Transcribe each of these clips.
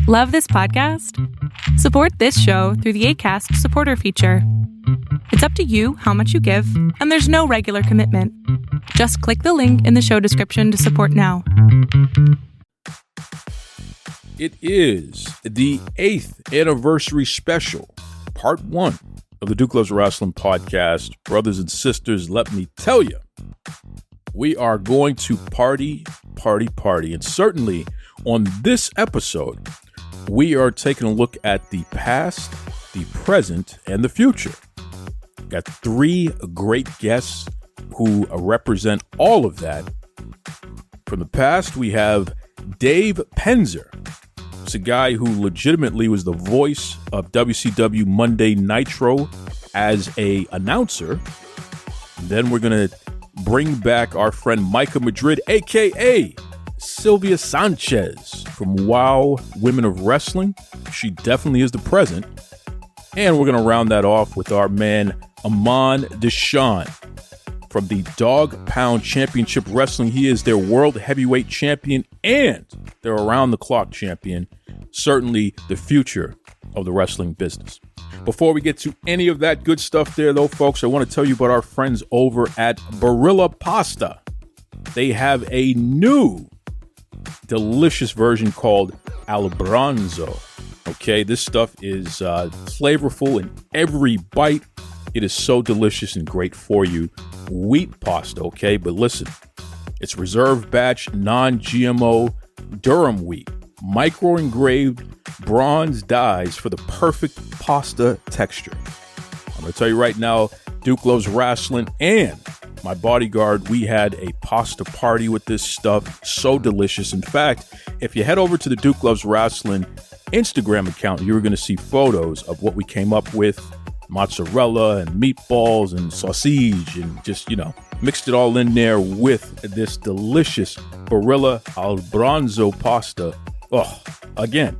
Love this podcast? Support this show through the Acast supporter feature. It's up to you how much you give, and there's no regular commitment. Just click the link in the show description to support now. It is the 8th anniversary special, part 1 of the Duke Loves Rasslin podcast. Brothers and sisters, let me tell you, we are going to party. And certainly on this episode, we are taking a look at the past, the present, and the future. Got 3 great guests who represent all of that. From the past, we have Dave Penzer. It's a guy who legitimately was the voice of WCW Monday Nitro as a announcer. And then we're going to bring back our friend Micah Madrid, a.k.a. Sylvia Sanchez from WOW Women of Wrestling. She definitely is the present. And we're going to round that off with our man, Imon Deshon from the Dogg Pound Championship Wrestling. He is their World Heavyweight Champion and their around-the-clock champion. Certainly the future of the wrestling business. Before we get to any of that good stuff there, though, folks, I want to tell you about our friends over at Barilla Pasta. They have a new delicious version called Albronzo. Okay, this stuff is flavorful in every bite. It is so delicious and great for you. Wheat pasta, okay? But listen, it's reserve batch, non-GMO durum wheat, micro-engraved bronze dyes for the perfect pasta texture. I'm going to tell you right now, Duke Loves Rasslin and my bodyguard, we had a pasta party with this stuff. So delicious. In fact, if you head over to the Duke Loves Rasslin Instagram account, you're going to see photos of what we came up with. Mozzarella and meatballs and sausage and just, mixed it all in there with this delicious Barilla Albronzo pasta. Oh, again,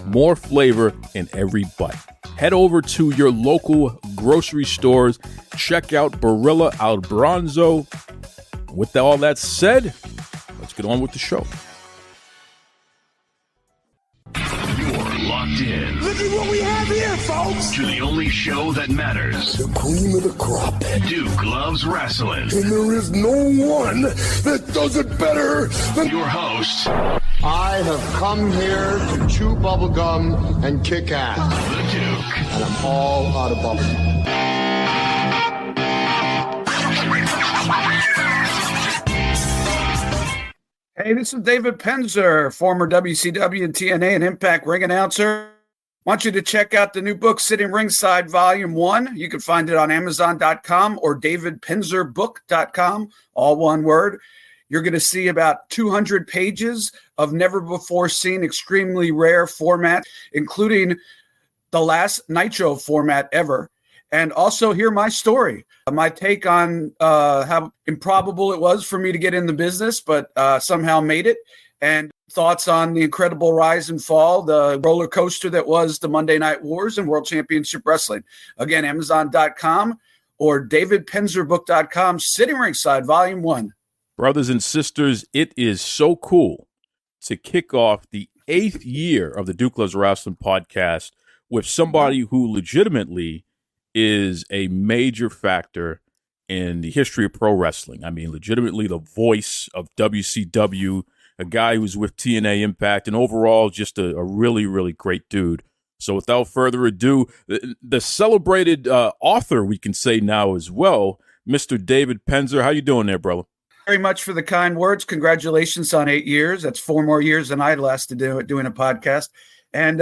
more flavor in every bite. Head over to your local grocery stores. Check out Barilla Albronzo. With all that said, let's get on with the show. You're locked in. Look at what we have here, folks. To the only show that matters. The cream of the crop. Duke Loves Rasslin. And there is no one that does it better than your host. I have come here to chew bubblegum and kick ass. The Duke. And I'm all out of bubblegum. Hey, this is David Penzer, former WCW and TNA and Impact ring announcer. Want you to check out the new book, Sitting Ringside Volume 1. You can find it on Amazon.com or DavidPenzerBook.com, all one word. You're going to see about 200 pages of never-before-seen, extremely rare format, including the last Nitro format ever. And also hear my story, my take on how improbable it was for me to get in the business, but somehow made it, and thoughts on the incredible rise and fall, the roller coaster that was the Monday Night Wars and World Championship Wrestling. Again, Amazon.com or DavidPenzerBook.com, Sitting Ringside, Volume 1. Brothers and sisters, it is so cool to kick off the 8th year of the Duke Loves Rasslin podcast with somebody who legitimately is a major factor in the history of pro wrestling. I mean, legitimately the voice of WCW, a guy who's with TNA Impact, and overall just a really, really great dude. So without further ado, the celebrated author, we can say now as well, Mr. David Penzer. How you doing there, brother? Very much for the kind words. Congratulations on 8 years. That's 4 more years than I lasted doing a podcast. And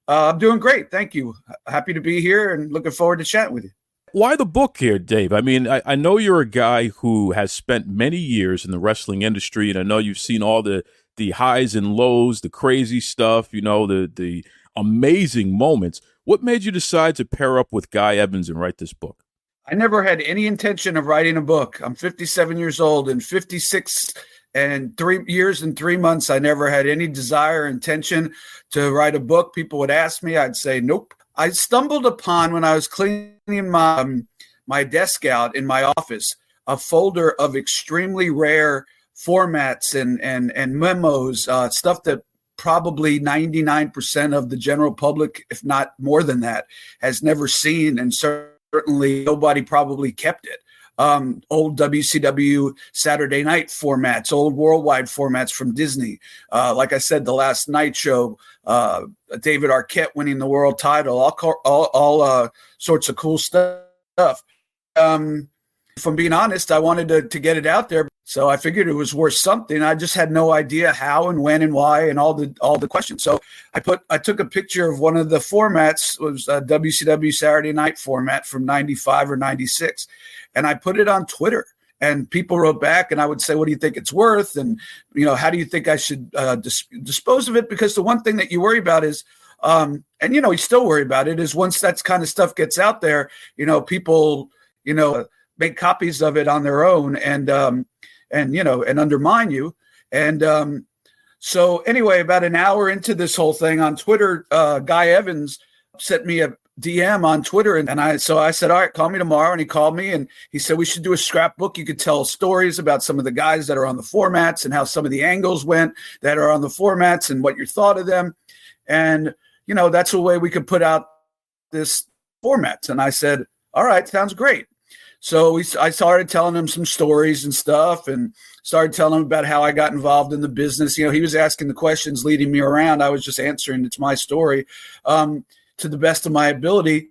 I'm doing great. Thank you. Happy to be here and looking forward to chatting with you. Why the book here, Dave? I mean, I know you're a guy who has spent many years in the wrestling industry, and I know you've seen all the highs and lows, the crazy stuff, the amazing moments. What made you decide to pair up with Guy Evans and write this book? I never had any intention of writing a book. I'm 57 years old, and 56 and 3 years and 3 months, I never had any desire or intention to write a book. People would ask me, I'd say, nope. I stumbled upon, when I was cleaning my desk out in my office, a folder of extremely rare formats and memos, stuff that probably 99% of the general public, if not more than that, has never seen, and certainly nobody probably kept it. Old WCW Saturday night formats, old worldwide formats from Disney. Like I said, the last night show, David Arquette winning the world title, all sorts of cool stuff. If I'm being honest, I wanted to get it out there. So I figured it was worth something. I just had no idea how and when and why and all the questions. So I took a picture of one of the formats. It was a WCW Saturday night format from 95 or 96. And I put it on Twitter, and people wrote back, and I would say, what do you think it's worth? And, how do you think I should dispose of it? Because the one thing that you worry about is, and, you still worry about it, is once that kind of stuff gets out there, people, make copies of it on their own and undermine you. And so anyway, about an hour into this whole thing on Twitter, Guy Evans sent me a DM on Twitter. And I said, all right, call me tomorrow. And he called me and he said, we should do a scrapbook. You could tell stories about some of the guys that are on the formats and how some of the angles went that are on the formats and what you thought of them. And, that's a way we could put out this format. And I said, all right, sounds great. So I started telling him some stories and stuff and started telling him about how I got involved in the business. He was asking the questions, leading me around. I was just answering. It's my story to the best of my ability.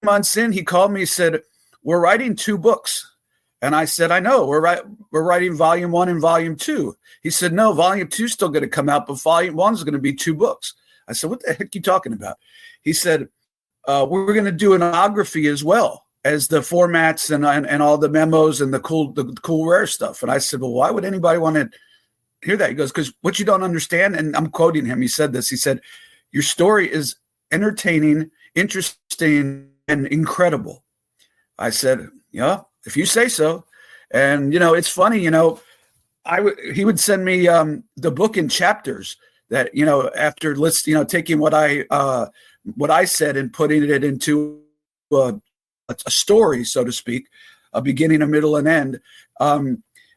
Months in, he called me and said, we're writing 2 books. And I said, I know, we're writing volume 1 and volume 2. He said, no, volume 2 is still going to come out, but volume 1 is going to be 2 books. I said, what the heck are you talking about? He said, we're going to do an biography as well as the formats and all the memos and the cool rare stuff. And I said, well, why would anybody want to hear that? He goes, because what you don't understand, and I'm quoting him, he said this, he said, your story is entertaining, interesting, and incredible. I said, yeah, if you say so. And, it's funny, he would send me the book in chapters that, after taking what I said and putting it into a story, so to speak, a beginning, a middle, and end.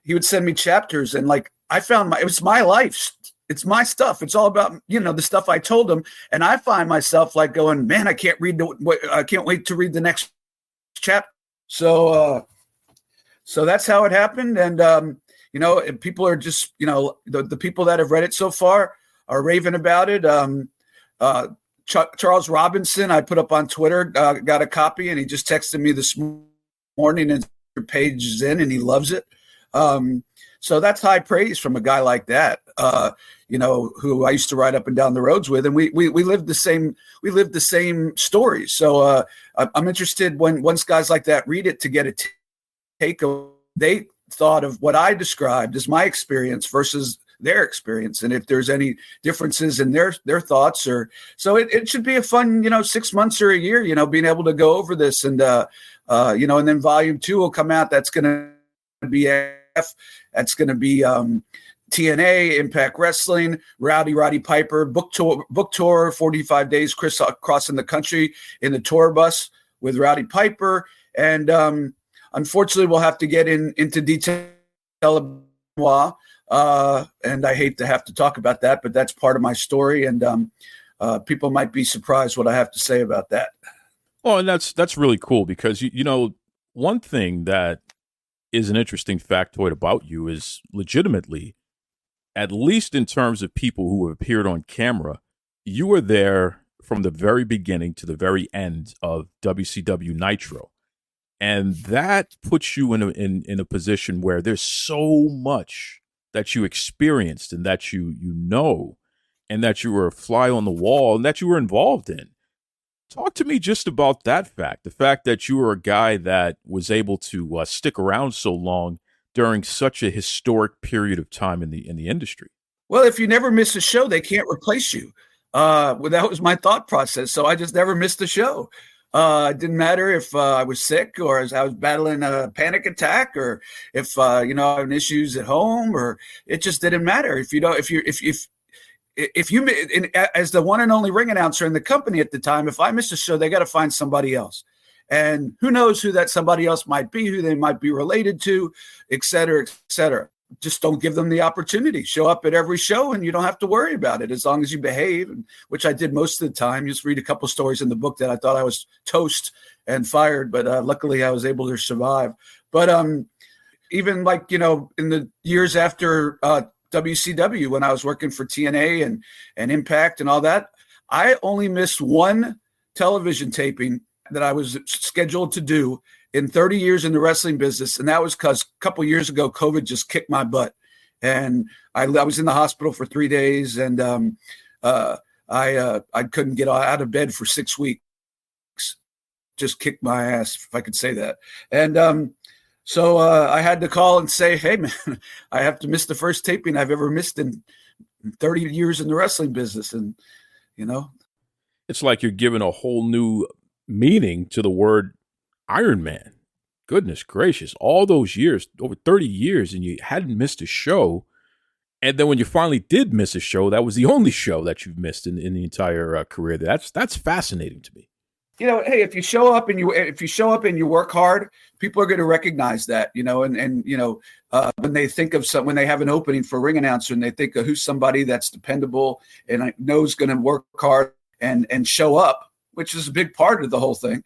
He would send me chapters, and I found it was my life. It's my stuff. It's all about, the stuff I told him. And I find myself going, man, I can't wait to read the next chapter. So that's how it happened. And, people are just, the people that have read it so far are raving about it. Charles Robinson, I put up on Twitter, got a copy, and he just texted me this morning, and your page is in, and he loves it. So that's high praise from a guy like that, who I used to ride up and down the roads with, and we lived the same stories. So I'm interested once guys like that read it to get a take of they thought of what I described as my experience versus their experience, and if there's any differences in their thoughts. Or so it should be a fun 6 months or a year being able to go over this, and and then volume 2 will come out. That's going to be that's going to be TNA, Impact Wrestling, Roddy Piper book tour 45 days crossing the country in the tour bus with Roddy Piper. And unfortunately we'll have to get into detail and I hate to have to talk about that, but that's part of my story, and people might be surprised what I have to say about that. Oh, and that's really cool, because one thing that is an interesting factoid about you is legitimately, at least in terms of people who have appeared on camera, you were there from the very beginning to the very end of WCW Nitro. And that puts you in a position where there's so much that you experienced and that you know, and that you were a fly on the wall and that you were involved in. Talk to me just about that fact, the fact that you were a guy that was able to stick around so long during such a historic period of time in the industry. Well, if you never miss a show, they can't replace you. That was my thought process. So I just never missed a show. It didn't matter if I was sick or as I was battling a panic attack, or if I had issues at home, or it just didn't matter. If you as the one and only ring announcer in the company at the time, if I missed a show, they got to find somebody else. And who knows who that somebody else might be, who they might be related to, et cetera, et cetera. just don't give them the opportunity. Show up at every show and you don't have to worry about it as long as you behave, which I did most of the time. Just read a couple stories in the book that I thought I was toast and fired, but luckily I was able to survive. But even like, in the years after WCW, when I was working for TNA and Impact and all that, I only missed one television taping that I was scheduled to do in 30 years in the wrestling business. And that was because a couple years ago, COVID just kicked my butt. And I was in the hospital for 3 days, and I couldn't get out of bed for 6 weeks. Just kicked my ass, if I could say that. And so I had to call and say, hey, man, I have to miss the first taping I've ever missed in 30 years in the wrestling business. And, It's like you're giving a whole new meaning to the word Iron Man. Goodness gracious. All those years, over 30 years, and you hadn't missed a show. And then when you finally did miss a show, that was the only show that you've missed in the entire career. That's fascinating to me. Hey, if you show up and you work hard, people are going to recognize that, when they think of when they have an opening for a ring announcer and they think of who's somebody that's dependable and knows going to work hard and show up, which is a big part of the whole thing.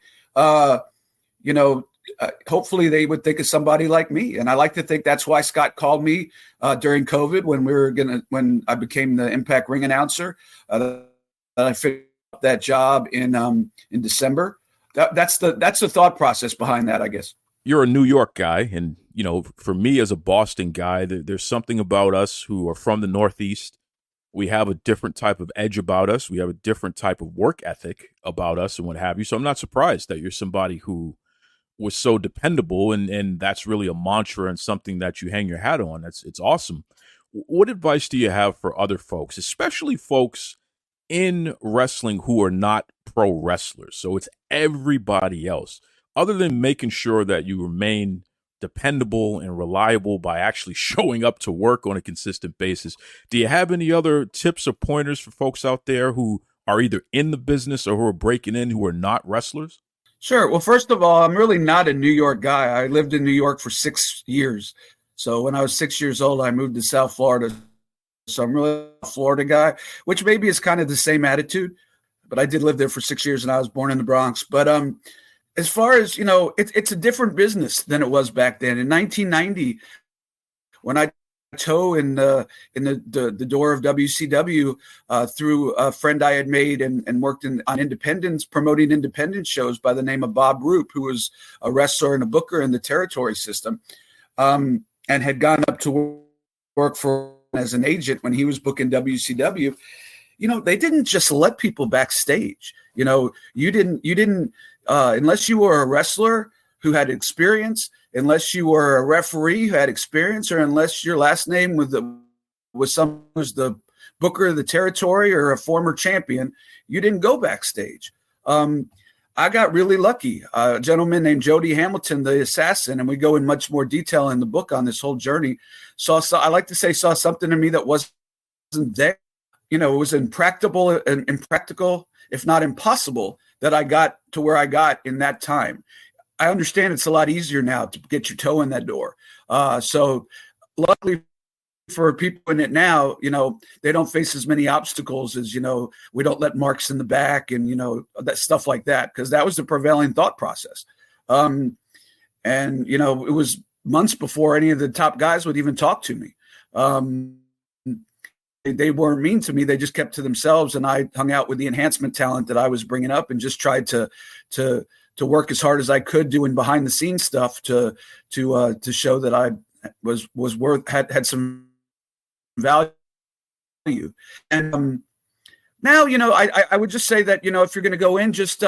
Hopefully they would think of somebody like me. And I like to think that's why Scott called me during COVID when I became the Impact ring announcer, that I fit that job in December. That's the thought process behind that, I guess. You're a New York guy. And, for me as a Boston guy, there's something about us who are from the Northeast. We have a different type of edge about us. We have a different type of work ethic about us and what have you. So I'm not surprised that you're somebody who was so dependable, and that's really a mantra and something that you hang your hat on. It's awesome. What advice do you have for other folks, especially folks in wrestling who are not pro wrestlers? So it's everybody else, other than making sure that you remain dependable and reliable by actually showing up to work on a consistent basis. Do you have any other tips or pointers for folks out there who are either in the business or who are breaking in who are not wrestlers? Sure. Well, first of all, I'm really not a New York guy. I lived in New York for 6 years. So when I was 6 years old, I moved to South Florida. So I'm really a Florida guy, which maybe is kind of the same attitude. But I did live there for 6 years, and I was born in the Bronx. But as far as, it's a different business than it was back then. In 1990, when I toe in the door of WCW through a friend I had made and worked on independence, promoting independent shows by the name of Bob Roop, who was a wrestler and a booker in the territory system, and had gone up to work for as an agent when he was booking WCW. They didn't just let people backstage. You didn't unless you were a wrestler who had experience, unless you were a referee who had experience, or unless your last name was the booker of the territory or a former champion, you didn't go backstage. I got really lucky. A gentleman named Jody Hamilton, the assassin, and we go in much more detail in the book on this whole journey, saw something in me that wasn't there. It was impractical, if not impossible, that I got to where I got in that time. I understand it's a lot easier now to get your toe in that door. So luckily for people in it now, they don't face as many obstacles as, we don't let marks in the back and, that stuff like that, because that was the prevailing thought process. And, it was months before any of the top guys would even talk to me. They weren't mean to me. They just kept to themselves. And I hung out with the enhancement talent that I was bringing up and just tried to work as hard as I could doing behind the scenes stuff to show that I was worth, had some value. And now, I would just say that, if you're going to go in, just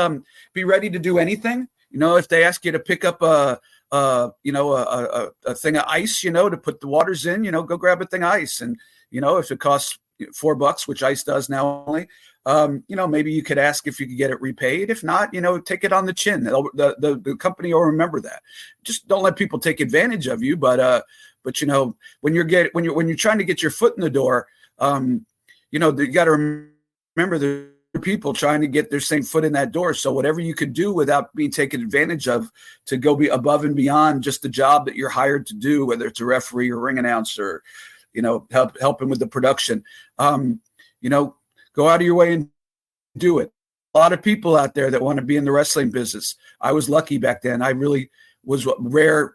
be ready to do anything. If they ask you to pick up a thing of ice, to put the waters in, go grab a thing of ice. And, if it costs $4, which ice does now only, maybe you could ask if you could get it repaid. If not, take it on the chin. The company will remember that. Just don't let people take advantage of you. But when you're trying to get your foot in the door, you got to remember people trying to get their same foot in that door. So whatever you could do without being taken advantage of to go be above and beyond just the job that you're hired to do, whether it's a referee or ring announcer, helping with the production, go out of your way and do it. A lot of people out there that want to be in the wrestling business. I was lucky back then. I really was a rare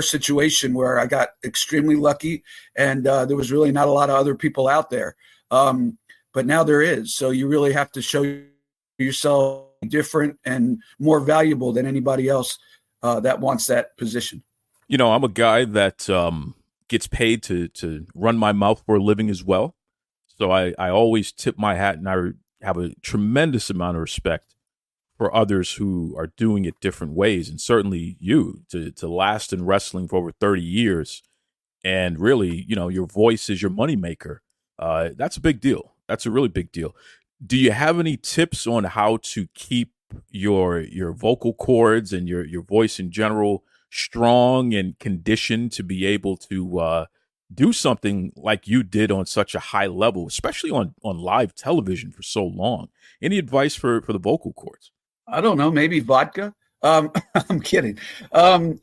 situation where I got extremely lucky, and there was really not a lot of other people out there. But now there is. So you really have to show yourself different and more valuable than anybody else that wants that position. I'm a guy that gets paid to run my mouth for a living as well. So I always tip my hat, and I have a tremendous amount of respect for others who are doing it different ways. And certainly you, to last in wrestling for over 30 years. And really, your voice is your moneymaker. That's a big deal. That's a really big deal. Do you have any tips on how to keep your vocal cords and your voice in general strong and conditioned to be able to do something like you did on such a high level, especially on live television for so long? Any advice for the vocal cords? I don't know, maybe vodka. I'm kidding. I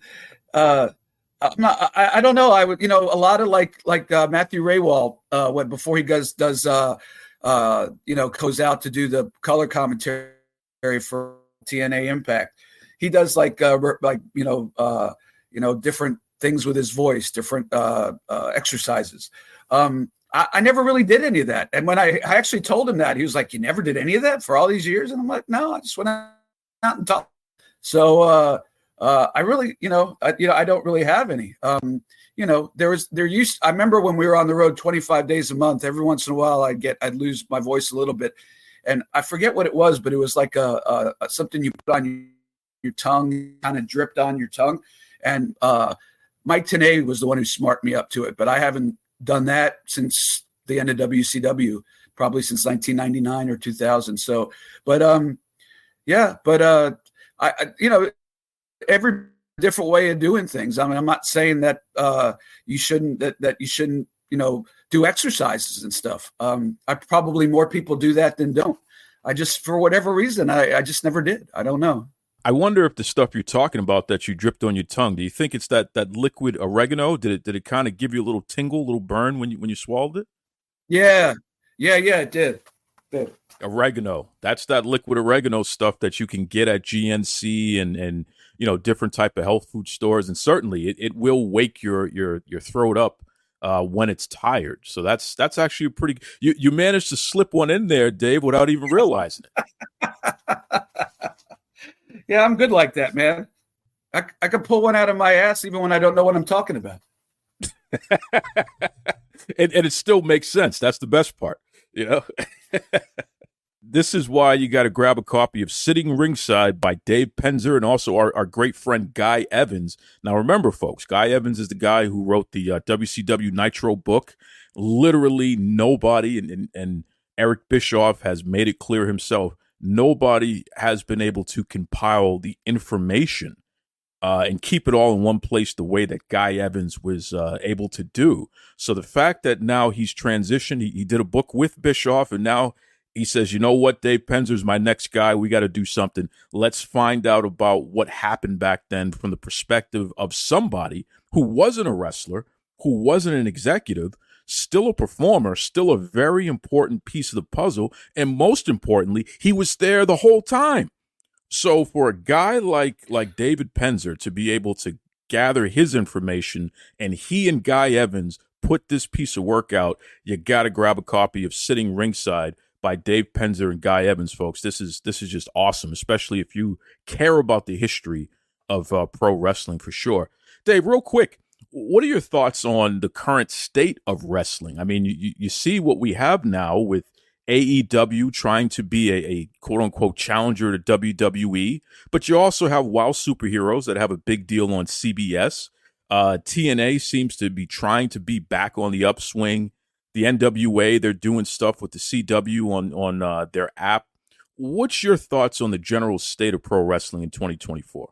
don't know. I would, a lot of like Matthew Raywall, before he goes out to do the color commentary for TNA Impact, he does different things with his voice, different exercises. I never really did any of that. And when I actually told him that, he was like, "You never did any of that for all these years?" And I'm like, "No, I just went out and talked." So I really, I don't really have any. I remember when we were on the road 25 days a month, every once in a while I'd lose my voice a little bit. And I forget what it was, but it was like something you put on your tongue, kind of dripped on your tongue. And Mike Tenay was the one who smarted me up to it, but I haven't done that since the end of WCW, probably since 1999 or 2000. So, every different way of doing things. I mean, I'm not saying that you shouldn't do exercises and stuff. I probably more people do that than don't. I just, for whatever reason, I just never did. I don't know. I wonder if the stuff you're talking about that you dripped on your tongue, do you think it's that liquid oregano? Did it kind of give you a little tingle, a little burn when you swallowed it? Yeah, it did. Oregano. That's that liquid oregano stuff that you can get at GNC and different type of health food stores, and certainly it will wake your throat up when it's tired. So that's actually a pretty. You managed to slip one in there, Dave, without even realizing it. Yeah, I'm good like that, man. I can pull one out of my ass even when I don't know what I'm talking about. and it still makes sense. That's the best part, This is why you got to grab a copy of Sitting Ringside by Dave Penzer and also our great friend Guy Evans. Now, remember, folks, Guy Evans is the guy who wrote the WCW Nitro book. Literally nobody, and Eric Bischoff has made it clear himself, nobody has been able to compile the information and keep it all in one place the way that Guy Evans was able to do. So the fact that now he's transitioned, he did a book with Bischoff, and now he says, you know what, Dave Penzer's my next guy. We got to do something. Let's find out about what happened back then from the perspective of somebody who wasn't a wrestler, who wasn't an executive, still a performer, still a very important piece of the puzzle. And most importantly, he was there the whole time. So for a guy like David Penzer to be able to gather his information, and he and Guy Evans put this piece of work out, you got to grab a copy of Sitting Ringside by Dave Penzer and Guy Evans, folks. This is just awesome, especially if you care about the history of pro wrestling, for sure. Dave, real quick, what are your thoughts on the current state of wrestling? I mean, you see what we have now with AEW trying to be a quote-unquote challenger to WWE, but you also have WOW Superheroes that have a big deal on CBS. TNA seems to be trying to be back on the upswing. The NWA, they're doing stuff with the CW on their app. What's your thoughts on the general state of pro wrestling in 2024?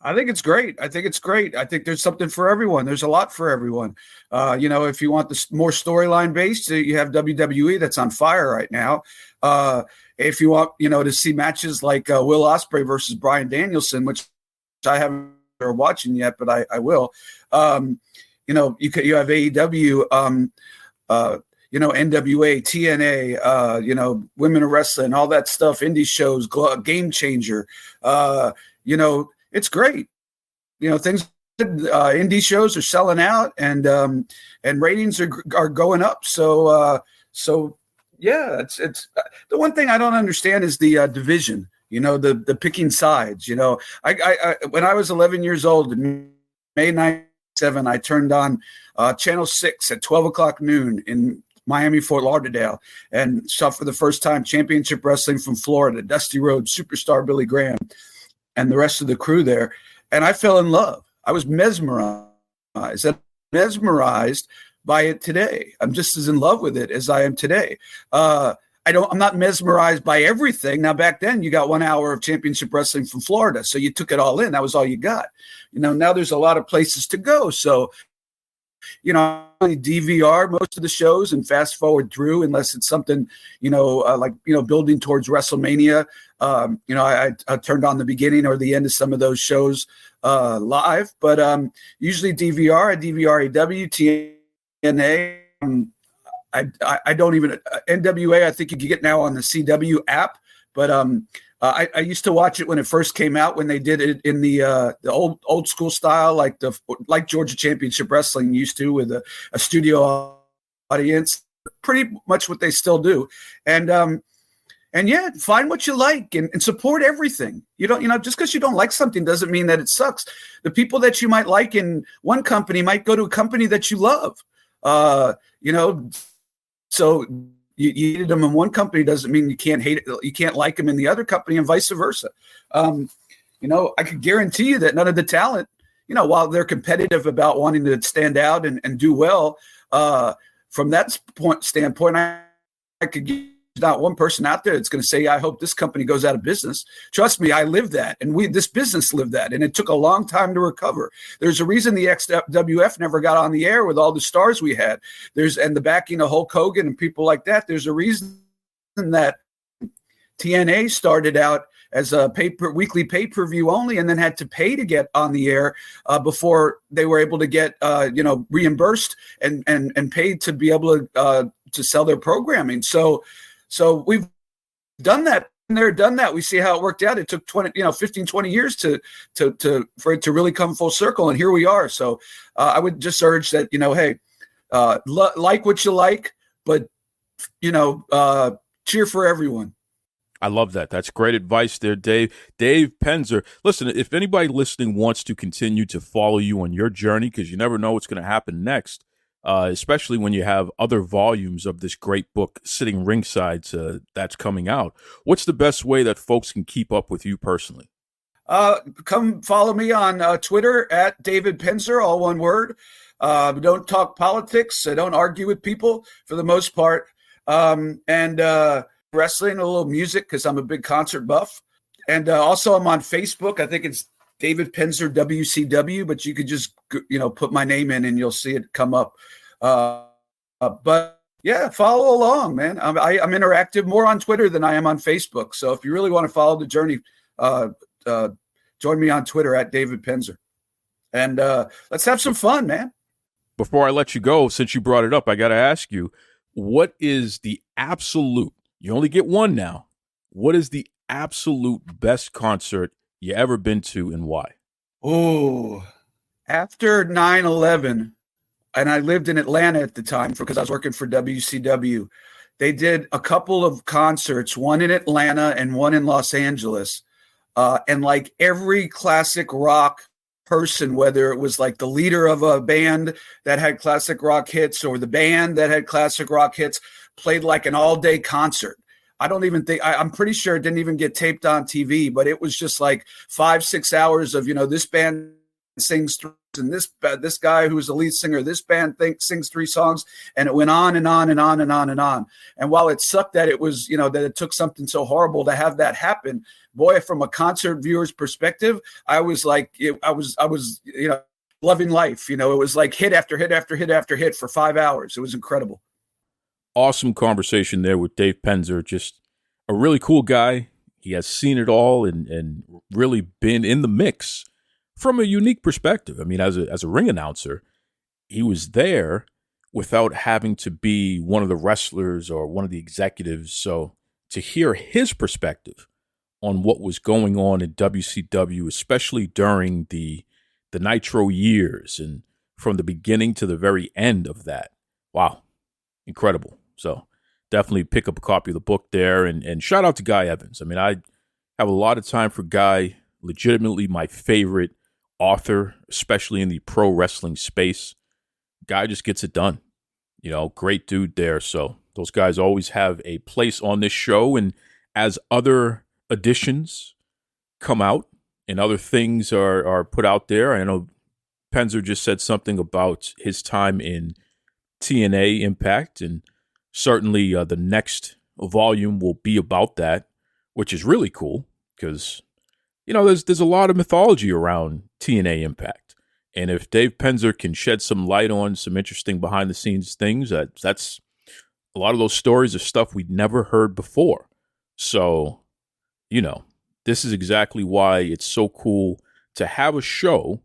I think it's great. I think it's great. I think there's something for everyone. There's a lot for everyone. If you want the more storyline based, you have WWE that's on fire right now. If you want, to see matches like Will Ospreay versus Bryan Danielson, which I haven't started watching yet, but I will. You have AEW, NWA, TNA, Women of Wrestling, all that stuff, indie shows, Game Changer. It's great. Things indie shows are selling out, and ratings are going up. So yeah, it's the one thing I don't understand is the division. The picking sides. I when I was 11 years old, in May 97, I turned on Channel 6 at 12 o'clock noon in Miami, Fort Lauderdale, and saw for the first time Championship Wrestling from Florida, Dusty Rhodes, Superstar Billy Graham, and the rest of the crew there. And I fell in love. I was mesmerized. I'm mesmerized by it today. I'm just as in love with it as I am today. I'm not mesmerized by everything. Now, back then, you got 1 hour of Championship Wrestling from Florida, so you took it all in. That was all you got. Now there's a lot of places to go. So, I DVR most of the shows and fast forward through, unless it's something, building towards WrestleMania. I turned on the beginning or the end of some of those shows live, but usually DVR. I DVR AW, TNA. I don't even NWA. I think you can get now on the CW app, but I used to watch it when it first came out, when they did it in the old school style, like Georgia Championship Wrestling used to, with a studio audience. Pretty much what they still do, and yeah, find what you like and support everything. You don't, just because you don't like something doesn't mean that it sucks. The people that you might like in one company might go to a company that you love. So you hated them in one company doesn't mean you can't hate it. You can't like them in the other company, and vice versa. I could guarantee you that none of the talent, while they're competitive about wanting to stand out and do well, from that standpoint, I could give not one person out there that's going to say, I hope this company goes out of business. Trust me, I lived that, and this business lived that, and it took a long time to recover. There's a reason the XWF never got on the air with all the stars we had. And the backing of Hulk Hogan and people like that. There's a reason that TNA started out as a weekly pay-per-view only, and then had to pay to get on the air before they were able to get reimbursed and paid to be able to sell their programming. So we've done that. Done that. We see how it worked out. It took 15, 20 years for it to really come full circle, and here we are. So I would just urge that, hey, like what you like, but cheer for everyone. I love that. That's great advice there, Dave. Dave Penzer. Listen, if anybody listening wants to continue to follow you on your journey, because you never know what's going to happen next, especially when you have other volumes of this great book sitting ringside that's coming out, what's the best way that folks can keep up with you personally? Come follow me on Twitter at David Penzer, all one word. Don't talk politics. I don't argue with people for the most part. And wrestling, a little music, because I'm a big concert buff. And also I'm on Facebook. I think it's David Penzer WCW, but you could just put my name in and you'll see it come up. But yeah, follow along, man. I'm interactive more on Twitter than I am on Facebook. So if you really want to follow the journey, join me on Twitter at David Penzer, and let's have some fun, man. Before I let you go, since you brought it up, I got to ask you, what is the absolute, you only get one now, what is the absolute best concert you ever been to, and why? Oh, after 9/11, and I lived in Atlanta at the time because I was working for WCW. They did a couple of concerts, one in Atlanta and one in Los Angeles. And like every classic rock person, whether it was like the leader of a band that had classic rock hits or the band that had classic rock hits, played like an all-day concert. I don't even think, I'm pretty sure it didn't even get taped on TV, but it was just like 5-6 hours of, this band sings and this guy who's the lead singer of this band sings 3 songs, and it went on and on and on and on and on. And while it sucked that it was, that it took something so horrible to have that happen, boy, from a concert viewer's perspective, I was like, I was loving life. It was like hit after hit after hit after hit for 5 hours. It was incredible. Awesome conversation there with Dave Penzer. Just a really cool guy. He has seen it all and really been in the mix from a unique perspective. I mean, as a ring announcer, he was there without having to be one of the wrestlers or one of the executives. So to hear his perspective on what was going on in WCW, especially during the Nitro years and from the beginning to the very end of that, wow, incredible. So definitely pick up a copy of the book there, and shout out to Guy Evans. I mean, I have a lot of time for Guy, legitimately my favorite author, especially in the pro wrestling space. Guy just gets it done. Great dude there. So those guys always have a place on this show. And as other editions come out and other things are put out there, I know Penzer just said something about his time in TNA Impact, and certainly the next volume will be about that, which is really cool because there's a lot of mythology around TNA Impact. And if Dave Penzer can shed some light on some interesting behind-the-scenes things, that's a lot of those stories are stuff we'd never heard before. So, this is exactly why it's so cool to have a show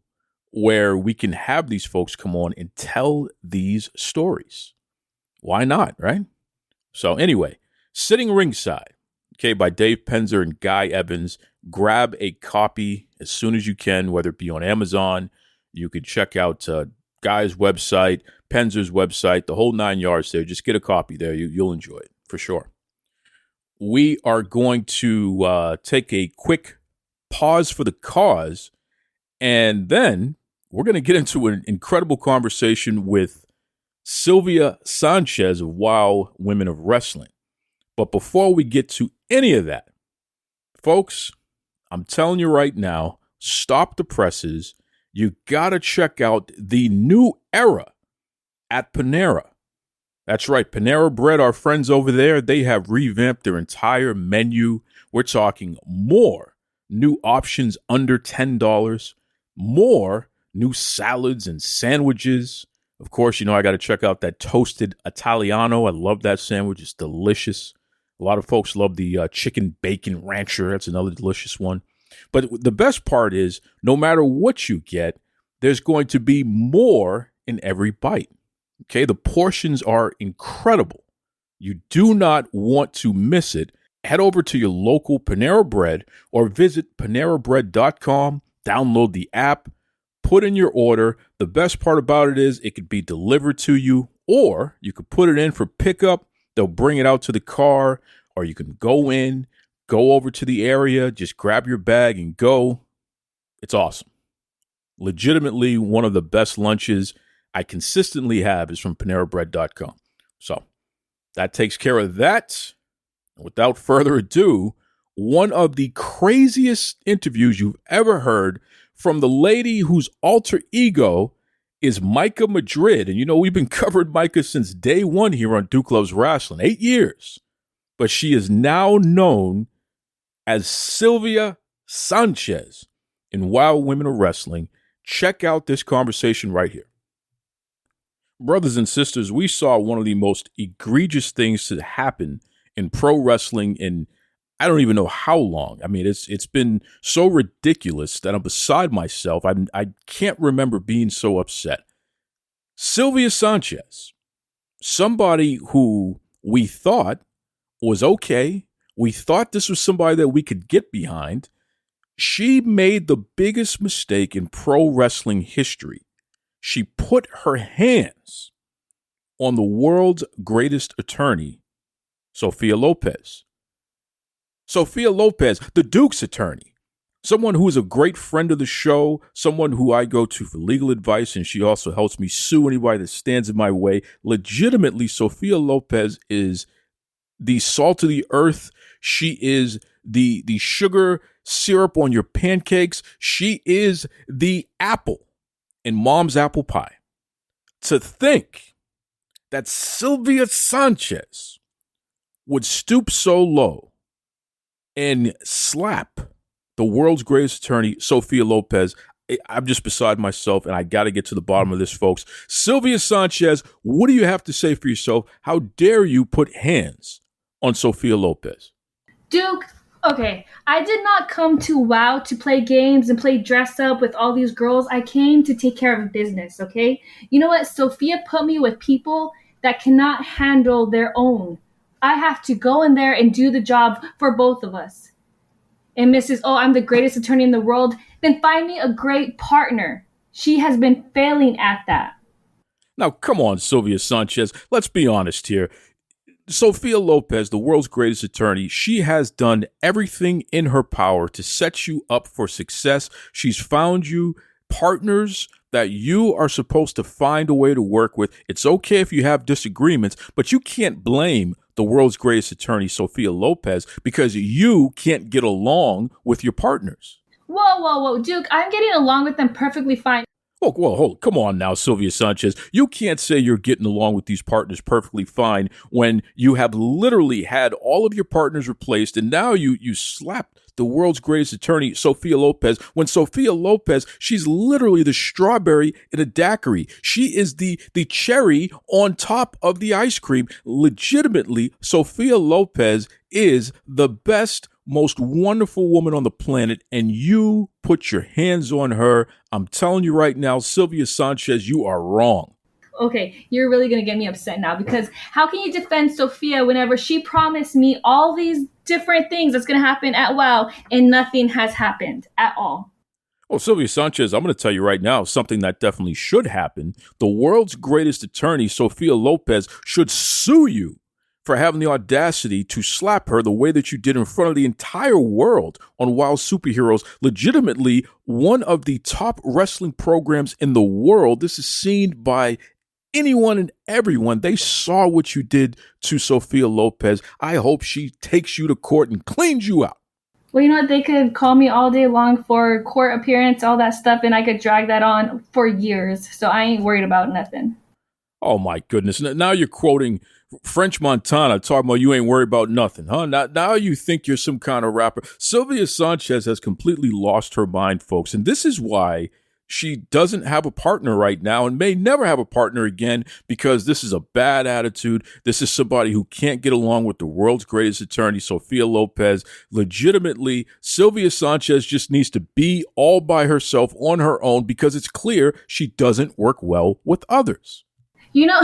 where we can have these folks come on and tell these stories. Why not, right? So anyway, Sitting Ringside, by Dave Penzer and Guy Evans. Grab a copy as soon as you can, whether it be on Amazon. You could check out Guy's website, Penzer's website, the whole 9 yards there. Just get a copy there. You'll enjoy it for sure. We are going to take a quick pause for the cause, and then we're going to get into an incredible conversation with Sylvia Sanchez of Wow Women of Wrestling. But before we get to any of that, folks, I'm telling you right now, stop the presses. You got to check out the new era at Panera. That's right, Panera Bread, our friends over there, they have revamped their entire menu. We're talking more new options under $10, more new salads and sandwiches. Of course, I got to check out that toasted Italiano. I love that sandwich. It's delicious. A lot of folks love the chicken bacon rancher. That's another delicious one. But the best part is, no matter what you get, there's going to be more in every bite. Okay, the portions are incredible. You do not want to miss it. Head over to your local Panera Bread or visit PaneraBread.com, download the app, put in your order. The best part about it is it could be delivered to you, or you could put it in for pickup. They'll bring it out to the car, or you can go over to the area, just grab your bag and go. It's awesome. Legitimately, one of the best lunches I consistently have is from PaneraBread.com. So that takes care of that. Without further ado, one of the craziest interviews you've ever heard from the lady whose alter ego is Micah Madrid. And we've been covering Micah since day one here on Duke Loves Rasslin, 8 years. But she is now known as Sylvia Sanchez in Wow Women of Wrestling. Check out this conversation right here. Brothers and sisters, we saw one of the most egregious things to happen in pro wrestling in I don't even know how long. I mean, it's been so ridiculous that I'm beside myself. I can't remember being so upset. Sylvia Sanchez, somebody who we thought was okay. We thought this was somebody that we could get behind. She made the biggest mistake in pro wrestling history. She put her hands on the world's greatest attorney, Sophia Lopez. Sophia Lopez, the Duke's attorney, someone who is a great friend of the show, someone who I go to for legal advice, and she also helps me sue anybody that stands in my way. Legitimately, Sophia Lopez is the salt of the earth. She is the sugar syrup on your pancakes. She is the apple in mom's apple pie. To think that Sylvia Sanchez would stoop so low and slap the world's greatest attorney, Sophia Lopez. I'm just beside myself, and I got to get to the bottom of this, folks. Sylvia Sanchez, what do you have to say for yourself? How dare you put hands on Sophia Lopez? Duke, okay, I did not come to WoW to play games and play dress up with all these girls. I came to take care of business, okay? You know what? Sophia put me with people that cannot handle their own. I have to go in there and do the job for both of us. And Mrs. Oh, I'm the greatest attorney in the world. Then find me a great partner. She has been failing at that. Now, come on, Sylvia Sanchez. Let's be honest here. Sophia Lopez, the world's greatest attorney, she has done everything in her power to set you up for success. She's found you partners that you are supposed to find a way to work with. It's okay if you have disagreements, but you can't blame the world's greatest attorney, Sophia Lopez, because you can't get along with your partners. Whoa, Duke, I'm getting along with them perfectly fine. Oh, well, hold, come on now, Sylvia Sanchez. You can't say you're getting along with these partners perfectly fine when you have literally had all of your partners replaced, and now you slapped the world's greatest attorney, Sophia Lopez, when Sophia Lopez, she's literally the strawberry in a daiquiri. She is the cherry on top of the ice cream. Legitimately, Sophia Lopez is the best, most wonderful woman on the planet, and you put your hands on her. I'm telling you right now, Sylvia Sanchez, you are wrong. Okay, you're really going to get me upset now, because how can you defend Sophia whenever she promised me all these different things that's going to happen at WoW and nothing has happened at all? Well, Sylvia Sanchez, I'm going to tell you right now something that definitely should happen. The world's greatest attorney, Sophia Lopez, should sue you for having the audacity to slap her the way that you did in front of the entire world on WoW Superheroes. Legitimately, one of the top wrestling programs in the world. This is seen by anyone and everyone. They saw what you did to Sophia Lopez. I hope she takes you to court and cleans you out. Well, you know what? They could call me all day long for court appearance, all that stuff, and I could drag that on for years. So I ain't worried about nothing. Oh, my goodness. Now you're quoting French Montana, talking about you ain't worried about nothing, huh? Now you think you're some kind of rapper. Sylvia Sanchez has completely lost her mind, folks. And this is why she doesn't have a partner right now and may never have a partner again, because this is a bad attitude. This is somebody who can't get along with the world's greatest attorney, Sophia Lopez. Legitimately, Sylvia Sanchez just needs to be all by herself on her own, because it's clear she doesn't work well with others. You know,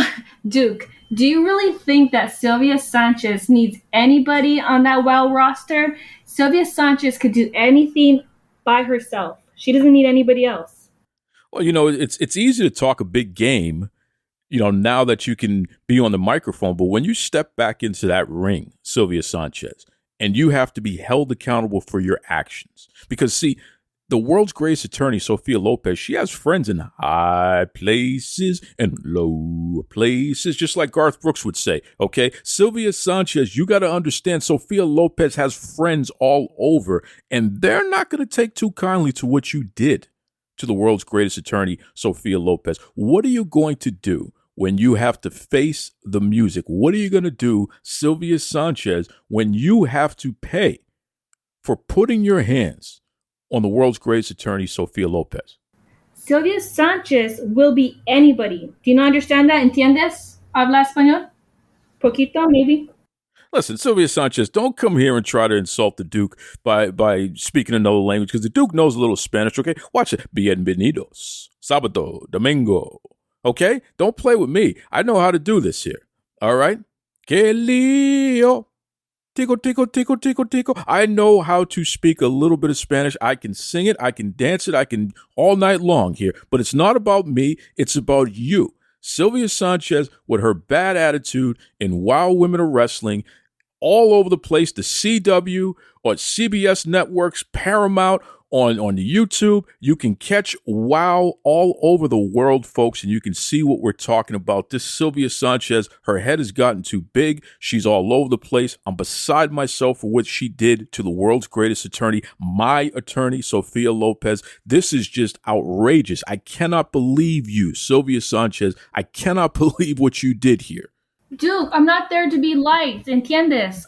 Duke, do you really think that Sylvia Sanchez needs anybody on that WoW roster? Sylvia Sanchez could do anything by herself. She doesn't need anybody else. Well, you know, it's easy to talk a big game, you know, now that you can be on the microphone. But when you step back into that ring, Sylvia Sanchez, and you have to be held accountable for your actions. Because, see, the world's greatest attorney, Sophia Lopez, she has friends in high places and low places, just like Garth Brooks would say, okay? Sylvia Sanchez, you got to understand, Sophia Lopez has friends all over, and they're not going to take too kindly to what you did to the world's greatest attorney, Sophia Lopez. What are you going to do when you have to face the music? What are you going to do, Sylvia Sanchez, when you have to pay for putting your hands on the world's greatest attorney, Sophia Lopez? Sylvia Sanchez will be anybody. Do you not understand that? ¿Entiendes? ¿Habla español? Poquito, maybe? Listen, Sylvia Sanchez, don't come here and try to insult the Duke by speaking another language, because the Duke knows a little Spanish, okay? Watch it. Bienvenidos. Sábado. Domingo. Okay? Don't play with me. I know how to do this here. All right? Que lío. Tico, tico, tico, tico, tico. I know how to speak a little bit of Spanish. I can sing it. I can dance it. I can all night long here. But it's not about me. It's about you. Sylvia Sanchez, with her bad attitude in WoW Women of Wrestling, all over the place, the CW or CBS networks, Paramount, on the YouTube. You can catch WOW all over the world, folks, and you can see what we're talking about. This Sylvia Sanchez, her head has gotten too big. She's all over the place. I'm beside myself for what she did to the world's greatest attorney, my attorney, Sophia Lopez. This is just outrageous. I cannot believe you, Sylvia Sanchez. I cannot believe what you did here. Duke, I'm not there to be liked, entiendes?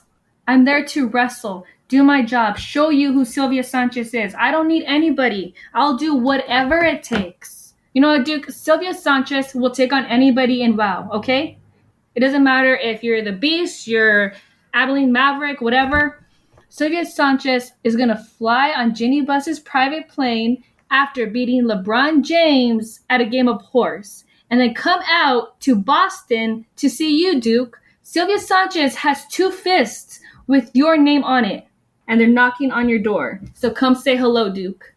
I'm there to wrestle, do my job, show you who Sylvia Sanchez is. I don't need anybody. I'll do whatever it takes. You know what, Duke? Sylvia Sanchez will take on anybody in WoW, okay? It doesn't matter if you're the Beast, you're Abilene Maverick, whatever. Sylvia Sanchez is going to fly on Ginny Bus's private plane after beating LeBron James at a game of horse, and then come out to Boston to see you, Duke. Sylvia Sanchez has 2 fists with your name on it, and they're knocking on your door. So come say hello, Duke.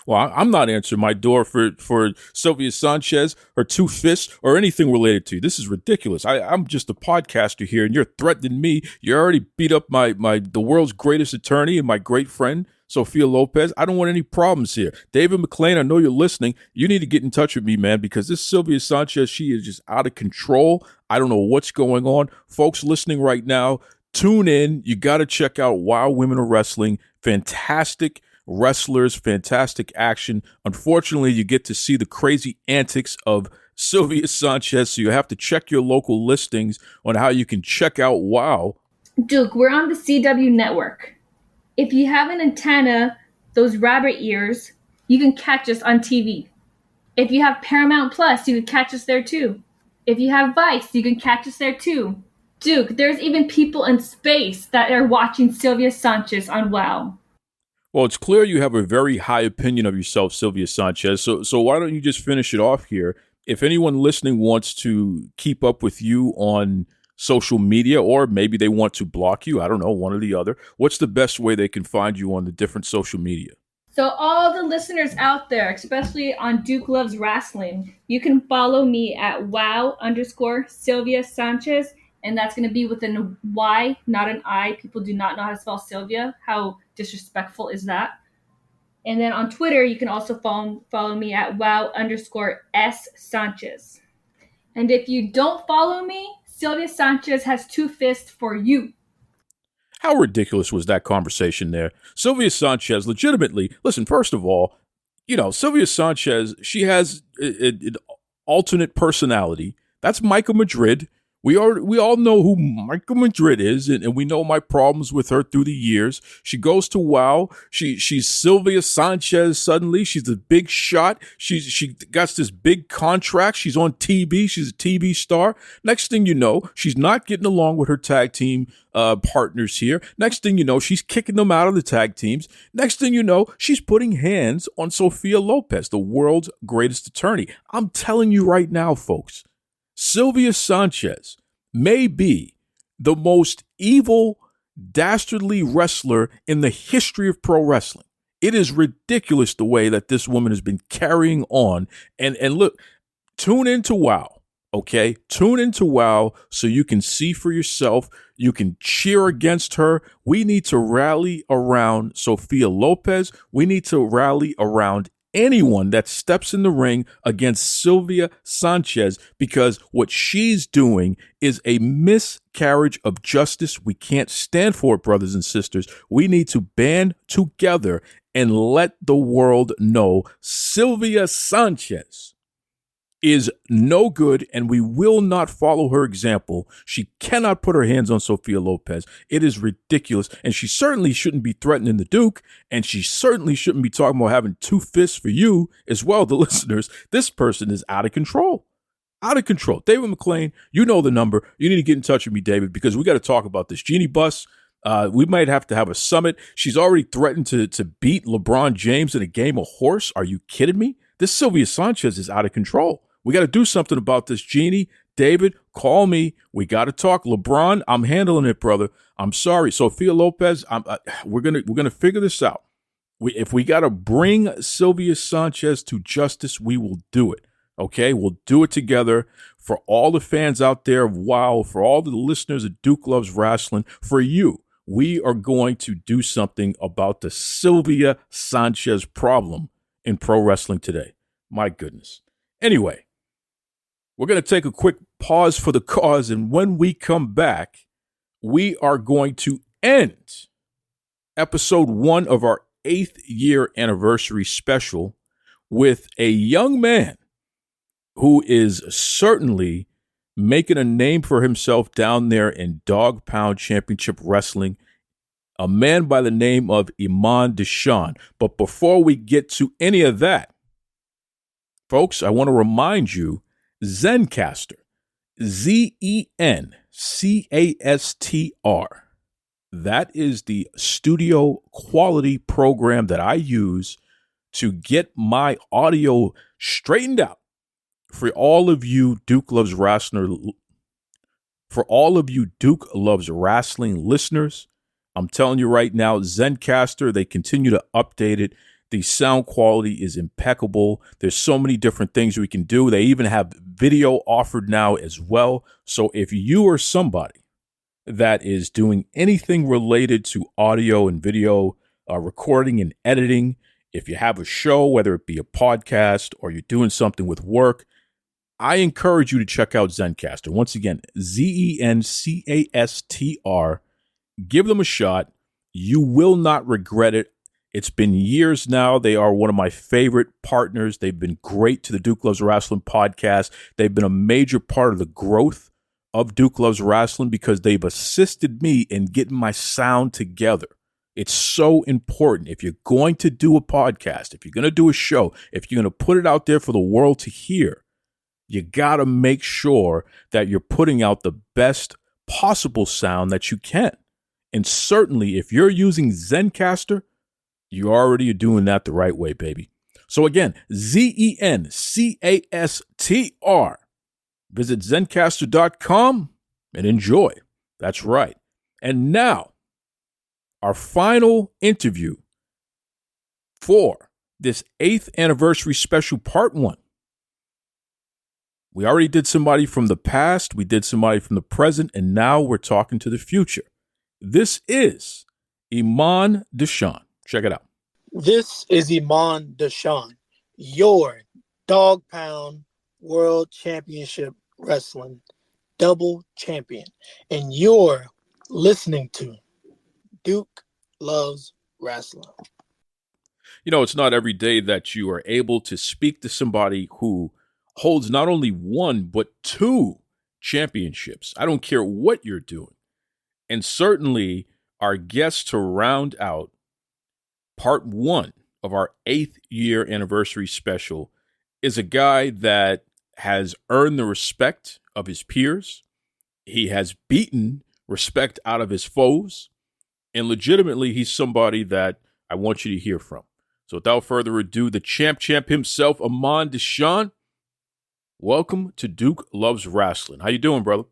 Well, I'm not answering my door for Sylvia Sanchez, her 2 fists, or anything related to you. This is ridiculous. I'm just a podcaster here, and you're threatening me. You already beat up the world's greatest attorney and my great friend, Sophia Lopez. I don't want any problems here. David McClain, I know you're listening. You need to get in touch with me, man, because this Sylvia Sanchez, she is just out of control. I don't know what's going on. Folks listening right now, tune in. You got to check out WOW Women of Wrestling. Fantastic wrestlers, fantastic action. Unfortunately, you get to see the crazy antics of Sylvia Sanchez, so you have to check your local listings on how you can check out WOW. Duke, we're on the CW network. If you have an antenna, those rabbit ears, you can catch us on TV. If you have Paramount Plus, you can catch us there too. If you have Vice, you can catch us there too. Duke, there's even people in space that are watching Sylvia Sanchez on WOW. Well, it's clear you have a very high opinion of yourself, Sylvia Sanchez. So why don't you just finish it off here? If anyone listening wants to keep up with you on social media, or maybe they want to block you, I don't know, one or the other, what's the best way they can find you on the different social media? So all the listeners out there, especially on Duke Loves Rasslin, you can follow me at wow_Sylvia Sanchez. And that's going to be with a Y, not an I. People do not know how to spell Sylvia. How disrespectful is that? And then on Twitter, you can also follow me at wow_S Sanchez. And if you don't follow me, Sylvia Sanchez has 2 fists for you. How ridiculous was that conversation there? Sylvia Sanchez, legitimately, listen, first of all, Sylvia Sanchez, she has an alternate personality. That's Michael Madrid. We all know who Michael Madrid is, and we know my problems with her through the years. She goes to WOW. She's Sylvia Sanchez suddenly. She's a big shot. She got this big contract. She's on TV. She's a TV star. Next thing you know, she's not getting along with her tag team partners here. Next thing you know, she's kicking them out of the tag teams. Next thing you know, she's putting hands on Sophia Lopez, the world's greatest attorney. I'm telling you right now, folks, Sylvia Sanchez may be the most evil, dastardly wrestler in the history of pro wrestling. It is ridiculous the way that this woman has been carrying on. And look, tune into WOW, okay? Tune into WOW so you can see for yourself. You can cheer against her. We need to rally around Sophia Lopez. We need to rally around anyone that steps in the ring against Sylvia Sanchez, because what she's doing is a miscarriage of justice. We can't stand for it, brothers and sisters. We need to band together and let the world know Sylvia Sanchez is no good, and we will not follow her example. She cannot put her hands on Sophia Lopez. It is ridiculous, and she certainly shouldn't be threatening the Duke, and she certainly shouldn't be talking about having 2 fists for you as well, the listeners. This person is out of control. Out of control. David McClain, you know the number. You need to get in touch with me, David, because we got to talk about this. Jeannie Buss, we might have to have a summit. She's already threatened to beat LeBron James in a game of horse. Are you kidding me? This Sylvia Sanchez is out of control. We got to do something about this, Jeannie. David, call me. We got to talk. LeBron, I'm handling it, brother. I'm sorry. Sophia Lopez, we're gonna figure this out. If we got to bring Sylvia Sanchez to justice, we will do it. Okay, we'll do it together. For all the fans out there of WOW, for all the listeners of Duke Loves Rasslin, for you, we are going to do something about the Sylvia Sanchez problem in pro wrestling today. My goodness. Anyway, we're going to take a quick pause for the cause, and when we come back, we are going to end episode 1 of our 8th year anniversary special with a young man who is certainly making a name for himself down there in Dogg Pound Championship Wrestling, a man by the name of Imon Deshon. But before we get to any of that, folks, I want to remind you, Zencastr, Zencastr, that is the studio quality program that I use to get my audio straightened out. For all of you Duke Loves Rasslin, listeners, I'm telling you right now, Zencastr, they continue to update it. The sound quality is impeccable. There's so many different things we can do. They even have video offered now as well. So if you are somebody that is doing anything related to audio and video recording and editing, if you have a show, whether it be a podcast or you're doing something with work, I encourage you to check out Zencastr. Once again, Zencastr. Give them a shot. You will not regret it. It's been years now. They are one of my favorite partners. They've been great to the Duke Loves Rasslin podcast. They've been a major part of the growth of Duke Loves Rasslin because they've assisted me in getting my sound together. It's so important. If you're going to do a podcast, if you're going to do a show, if you're going to put it out there for the world to hear, you got to make sure that you're putting out the best possible sound that you can. And certainly, if you're using Zencastr, you already are doing that the right way, baby. So again, Zencastr. Visit Zencastr.com and enjoy. That's right. And now, our final interview for this 8th anniversary special, part 1. We already did somebody from the past, we did somebody from the present, and now we're talking to the future. This is Imon Deshon. Check it out. This is Imon Deshon, your Dogg Pound World Championship Wrestling double champion, and you're listening to Duke Loves Rasslin. You know, it's not every day that you are able to speak to somebody who holds not only 1, but 2 championships. I don't care what you're doing. And certainly our guest to round out part 1 of our 8th year anniversary special is a guy that has earned the respect of his peers. He has beaten respect out of his foes. And legitimately, he's somebody that I want you to hear from. So without further ado, the champ himself, Imon Deshon. Welcome to Duke Loves Rasslin. How you doing, brother?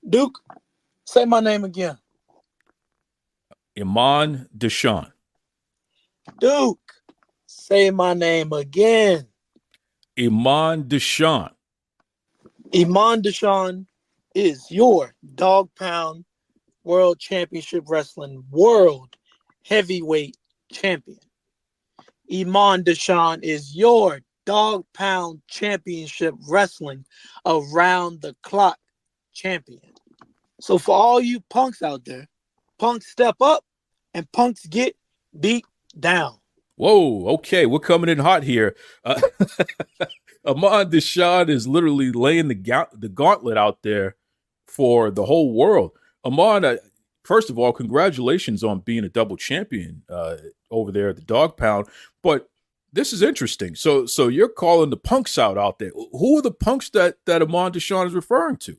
Duke, say my name again. Imon Deshon. Duke, say my name again. Imon Deshon. Imon Deshon is your Dogg Pound World Championship Wrestling World Heavyweight Champion. Imon Deshon is your Dogg Pound Championship Wrestling Around the Clock Champion. So for all you punks out there, punks step up and punks get beat down. Whoa, okay, we're coming in hot here. Imon Deshon is literally laying the gauntlet out there for the whole world. Imon, first of all, congratulations on being a double champion over there at the Dogg Pound. But this is interesting. So you're calling the punks out there. Who are the punks that Imon Deshon is referring to?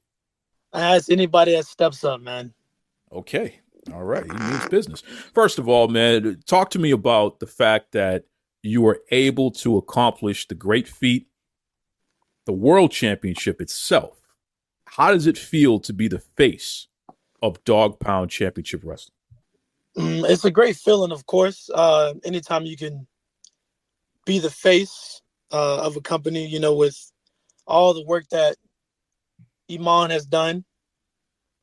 Ask anybody that steps up, man. Okay. All right. He means business. First of all, man, talk to me about the fact that you were able to accomplish the great feat, the World Championship itself. How does it feel to be the face of Dogg Pound Championship Wrestling? It's a great feeling, of course. Anytime you can be the face of a company, you know, with all the work that Imon has done,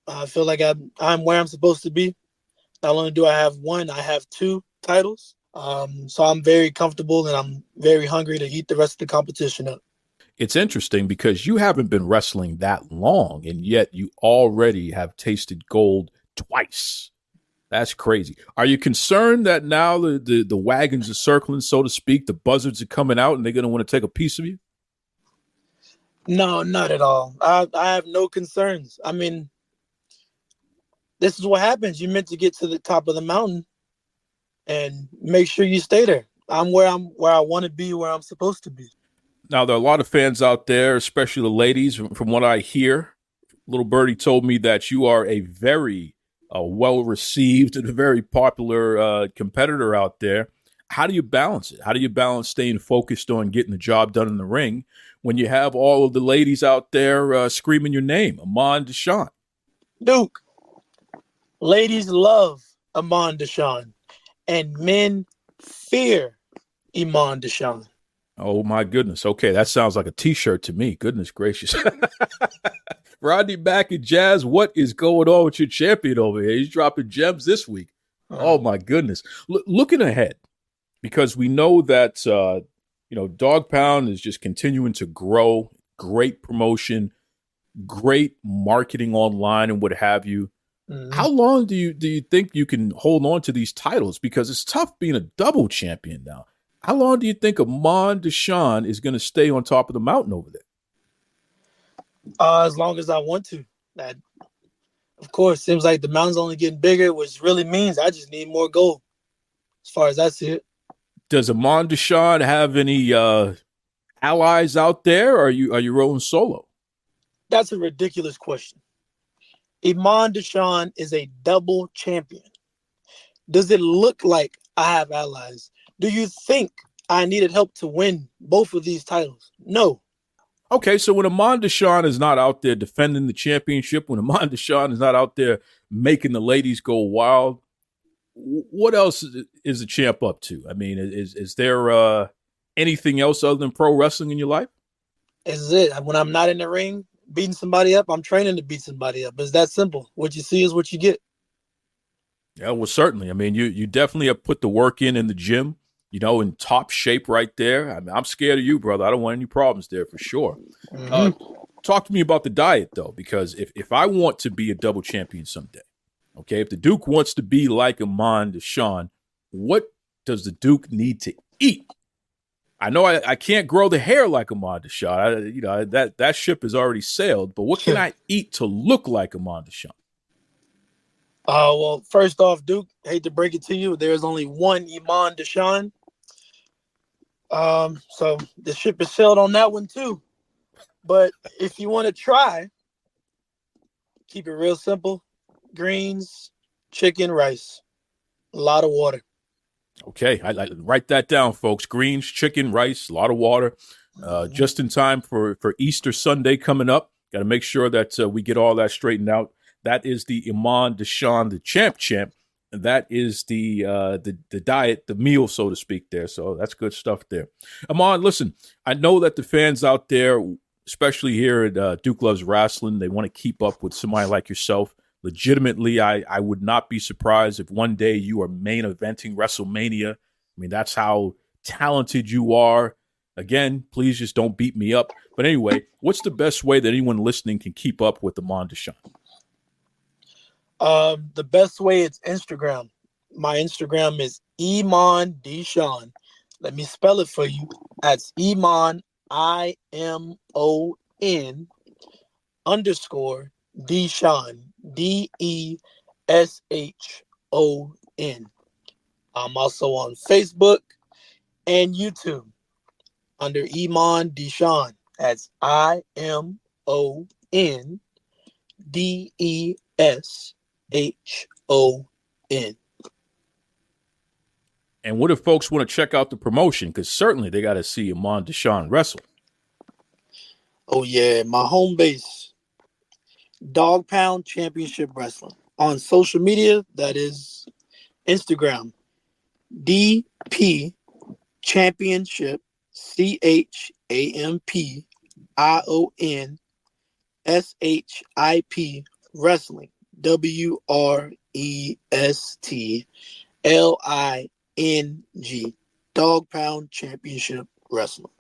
I feel like I'm where I'm supposed to be. Not only do I have one, I have two titles. So I'm very comfortable and I'm very hungry to heat the rest of the competition up. It's interesting because you haven't been wrestling that long, and yet you already have tasted gold twice. That's crazy. Are you concerned that now the wagons are circling, so to speak, the buzzards are coming out, and they're going to want to take a piece of you? No, not at all. I have no concerns. I mean, this is what happens. You're meant to get to the top of the mountain and make sure you stay there. I'm where I want to be, where I'm supposed to be. Now, there are a lot of fans out there, especially the ladies, from what I hear. Little Birdie told me that you are a very well-received and a very popular competitor out there. How do you balance it? How do you balance staying focused on getting the job done in the ring when you have all of the ladies out there screaming your name, Imon Deshon? Duke, ladies love Imon Deshon, and men fear Imon Deshon. Oh, my goodness. Okay, that sounds like a T-shirt to me. Goodness gracious. Rodney Mack and Jazz, what is going on with your champion over here? He's dropping gems this week. Oh, my goodness. Looking ahead, because we know that, Dogg Pound is just continuing to grow. Great promotion, great marketing online and what have you. Mm-hmm. How long do you think you can hold on to these titles? Because it's tough being a double champion now. How long do you think Imon Deshon is going to stay on top of the mountain over there? As long as I want to. That, of course, seems like the mountain's only getting bigger, which really means I just need more gold, as far as I see it. Does Imon Deshon have any allies out there, or are you rolling solo? That's a ridiculous question. Imon Deshon is a double champion. Does it look like I have allies? Do you think I needed help to win both of these titles? No. Okay, so when Imon Deshon is not out there defending the championship, when Imon Deshon is not out there making the ladies go wild, what else is the champ up to? I mean, is there anything else other than pro wrestling in your life? This is it. When I'm not in the ring beating somebody up, I'm training to beat somebody up. It's that simple. What you see is what you get. Yeah, well, certainly. I mean, you definitely have put the work in the gym. In top shape right there. I mean, I'm scared of you, brother. I don't want any problems there for sure. Mm-hmm. Talk to me about the diet, though, because if I want to be a double champion someday, okay, if the Duke wants to be like Imon Deshon, what does the Duke need to eat? I know I can't grow the hair like Imon Deshon. That ship has already sailed, but what can I eat to look like Imon Deshon? Well, first off, Duke, hate to break it to you, there's only one Imon Deshon. So the ship is sailed on that one too. But if you want to try, keep it real simple. Greens, chicken, rice, a lot of water. Okay, I write that down, folks. Greens, chicken, rice, a lot of water. Just in time for Easter Sunday coming up. Got to make sure that we get all that straightened out. That is the Imon Deshon, the champ. That is the diet, the meal, so to speak, there. So that's good stuff there. Imon, listen, I know that the fans out there, especially here at Duke Loves Rasslin, they want to keep up with somebody like yourself. Legitimately, I would not be surprised if one day you are main eventing WrestleMania. I mean, that's how talented you are. Again, please just don't beat me up. But anyway, what's the best way that anyone listening can keep up with Imon Deshon? The best way is Instagram. My Instagram is Imon Deshon. Let me spell it for you. That's Imon, IMON _ Deshon, DESHON. I'm also on Facebook and YouTube under Imon Deshon. That's IMON DESHON. And what if folks want to check out the promotion? Because certainly they got to see Imon Deshon wrestle. Oh, yeah. My home base, Dogg Pound Championship Wrestling. On social media, that is Instagram, DP Championship, CHAMPIONSHIP Wrestling, WRESTLING. Dogg Pound Championship Wrestling.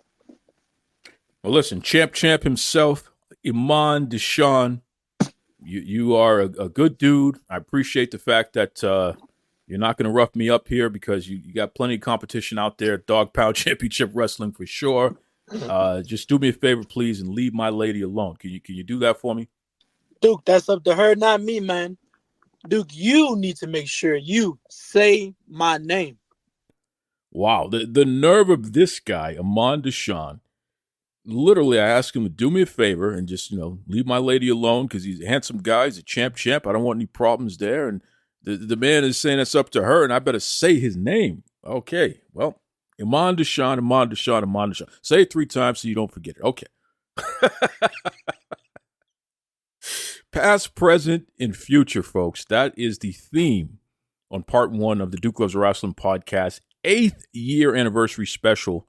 Well, listen, champ himself, Imon Deshon, you are a good dude. I appreciate the fact that you're not going to rough me up here because you got plenty of competition out there. Dogg Pound Championship Wrestling for sure. Just do me a favor, please, and leave my lady alone. Can you do that for me? Duke, that's up to her, not me, man. Duke, you need to make sure you say my name. Wow, the nerve of this guy, Imon Deshon. Literally, I asked him to do me a favor and just, leave my lady alone because he's a handsome guy. He's a champ. I don't want any problems there. And the man is saying it's up to her, and I better say his name. Okay, well, Imon Deshon. Say it 3 times so you don't forget it. Okay. Past, present, and future, folks. That is the theme on part 1 of the Duke Loves Rasslin podcast, 8th year anniversary special.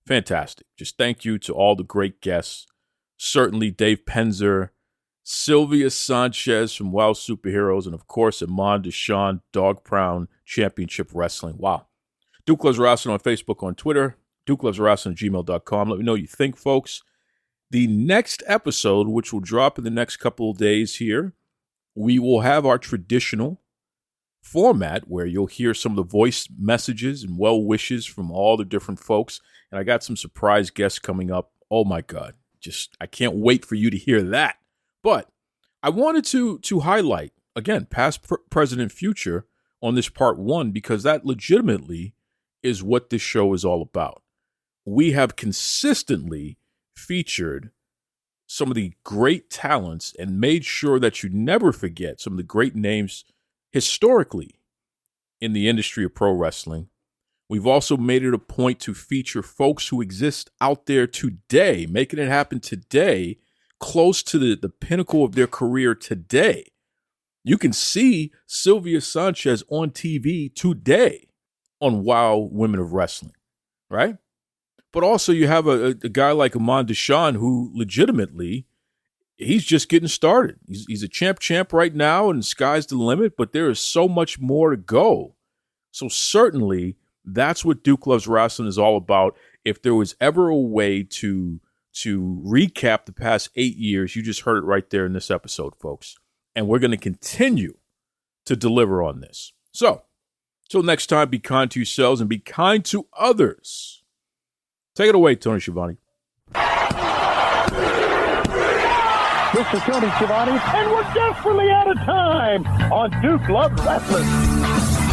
Fantastic. Just thank you to all the great guests. Certainly Dave Penzer, Sylvia Sanchez from Wild Superheroes, and of course, Imon Deshon, Dogg Pound Championship Wrestling. Wow. Duke Loves Rasslin on Facebook, on Twitter, DukeLovesRasslin@gmail.com. Let me know what you think, folks. The next episode, which will drop in the next couple of days here, we will have our traditional format where you'll hear some of the voice messages and well wishes from all the different folks. And I got some surprise guests coming up. Oh my God. I can't wait for you to hear that. But I wanted to highlight, again, past, present, and future on this part 1, because that legitimately is what this show is all about. We have consistently featured some of the great talents and made sure that you never forget some of the great names historically in the industry of pro wrestling. We've also made it a point to feature folks who exist out there today, making it happen today, close to the pinnacle of their career today. You can see Sylvia Sanchez on TV today on Wow Women of Wrestling, right? But also you have a guy like Imon Deshon who legitimately, he's just getting started. He's a champ right now, and the sky's the limit, but there is so much more to go. So certainly that's what Duke Loves Rasslin is all about. If there was ever a way to recap the past 8 years, you just heard it right there in this episode, folks. And we're going to continue to deliver on this. So, till next time, be kind to yourselves and be kind to others. Take it away, Tony Schiavone. This is Tony Schiavone, and we're desperately out of time on Duke Loves Rasslin.